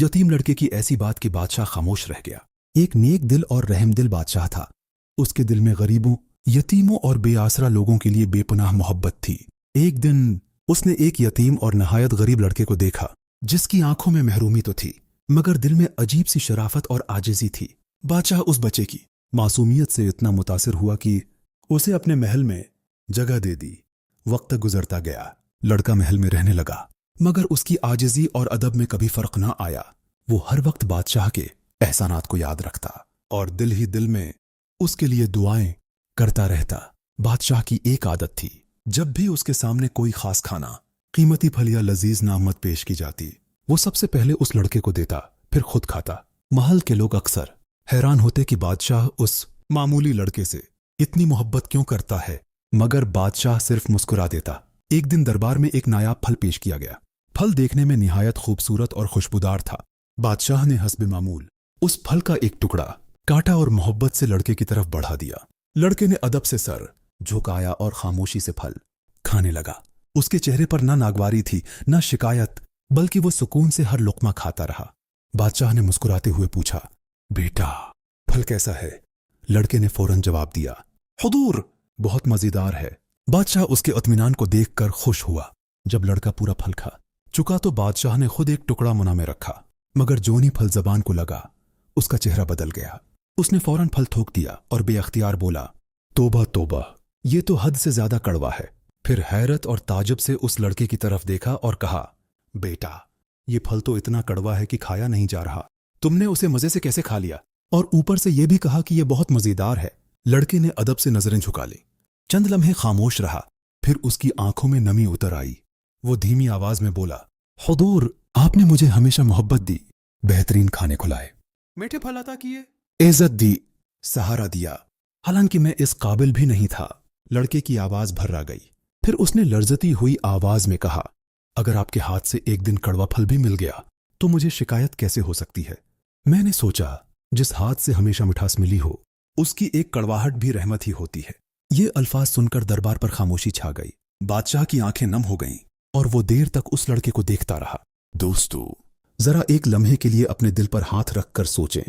यतीम लड़के की ऐसी बात कि बादशाह खामोश रह गया। एक नेक दिल और रहमदिल बादशाह था। उसके दिल में गरीबों, यतीमों और बेआसरा लोगों के लिए बेपनाह मोहब्बत थी। एक दिन उसने एक यतीम और नहायत गरीब लड़के को देखा, जिसकी आंखों में महरूमी तो थी मगर दिल में अजीब सी शराफत और आजिज़ी थी। बादशाह उस बच्चे की मासूमियत से इतना मुतासिर हुआ कि उसे अपने महल में जगह दे दी। वक्त गुजरता गया, लड़का महल में रहने लगा, मगर उसकी आजिज़ी और अदब में कभी फर्क ना आया। वो हर वक्त बादशाह के एहसानात को याद रखता और दिल ही दिल में उसके लिए दुआएं करता रहता। बादशाह की एक आदत थी, जब भी उसके सामने कोई खास खाना, कीमती फल या लजीज नामत पेश की जाती, वो सबसे पहले उस लड़के को देता, फिर खुद खाता। महल के लोग अक्सर हैरान होते कि बादशाह उस मामूली लड़के से इतनी मोहब्बत क्यों करता है, मगर बादशाह सिर्फ मुस्कुरा देता। एक दिन दरबार में एक नायाब फल पेश किया गया। फल देखने में निहायत खूबसूरत और खुशबूदार था। बादशाह ने हस्बे मामूल उस फल का एक टुकड़ा काटा और मोहब्बत से लड़के की तरफ बढ़ा दिया। लड़के ने अदब से सर झुकाया और खामोशी से फल खाने लगा। उसके चेहरे पर ना नागवारी थी, ना शिकायत, बल्कि वो सुकून से हर लुक़मा खाता रहा। बादशाह ने मुस्कुराते हुए पूछा, बेटा फल कैसा है? लड़के ने फौरन जवाब दिया, हुजूर बहुत मज़ेदार है। बादशाह उसके इत्मीनान को देखकर खुश हुआ। जब लड़का पूरा फल खा चुका तो बादशाह ने खुद एक टुकड़ा मुंह में रखा, मगर जोनी फल जबान को लगा, उसका चेहरा बदल गया। उसने फौरन फल थूक दिया और बेअख्तियार बोला, तोबा तोबा, ये तो हद से ज्यादा कड़वा है। फिर हैरत और ताजुब से उस लड़के की तरफ देखा और कहा, बेटा ये फल तो इतना कड़वा है कि खाया नहीं जा रहा। तुमने उसे मजे से कैसे खा लिया? और ऊपर से यह भी कहा कि यह बहुत मजेदार है। लड़के ने अदब से नजरें झुका ली, चंद लम्हे खामोश रहा, फिर उसकी आंखों में नमी उतर आई। वो धीमी आवाज में बोला, हुजूर आपने मुझे हमेशा मोहब्बत दी, बेहतरीन खाने खिलाए, मीठे फल अता किए, इज्जत दी, सहारा दिया, हालांकि मैं इस काबिल भी नहीं था। लड़के की आवाज भर्रा गई। फिर उसने लर्जती हुई आवाज में कहा, अगर आपके हाथ से एक दिन कड़वा फल भी मिल गया तो मुझे शिकायत कैसे हो सकती है? मैंने सोचा जिस हाथ से हमेशा मिठास मिली हो उसकी एक कड़वाहट भी रहमत ही होती है। ये अल्फाज सुनकर दरबार पर खामोशी छा गई। बादशाह की आंखें नम हो गईं और वो देर तक उस लड़के को देखता रहा। दोस्तों, जरा एक लम्हे के लिए अपने दिल पर हाथ रखकर सोचें,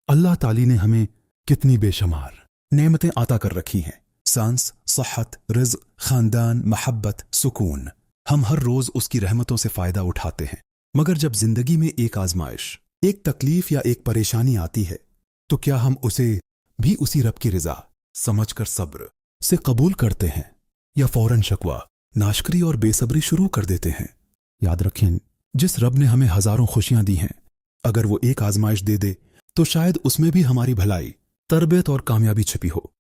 अल्लाह ताली ने हमें कितनी बेशुमार नेमतें अता कर रखी हैं। सांस, सेहत, रिज़्क़, खानदान, मोहब्बत, सुकून। हम हर रोज उसकी रहमतों से फायदा उठाते हैं, मगर जब जिंदगी में एक आजमाइश, एक तकलीफ या एक परेशानी आती है तो क्या हम उसे भी उसी रब की रिजा समझकर सब्र से कबूल करते हैं या फौरन शकवा, नाशकरी और बेसब्री शुरू कर देते हैं? याद रखें, जिस रब ने हमें हजारों खुशियां दी हैं, अगर वो एक आजमाइश दे दे तो शायद उसमें भी हमारी भलाई, तरबियत और कामयाबी छिपी हो।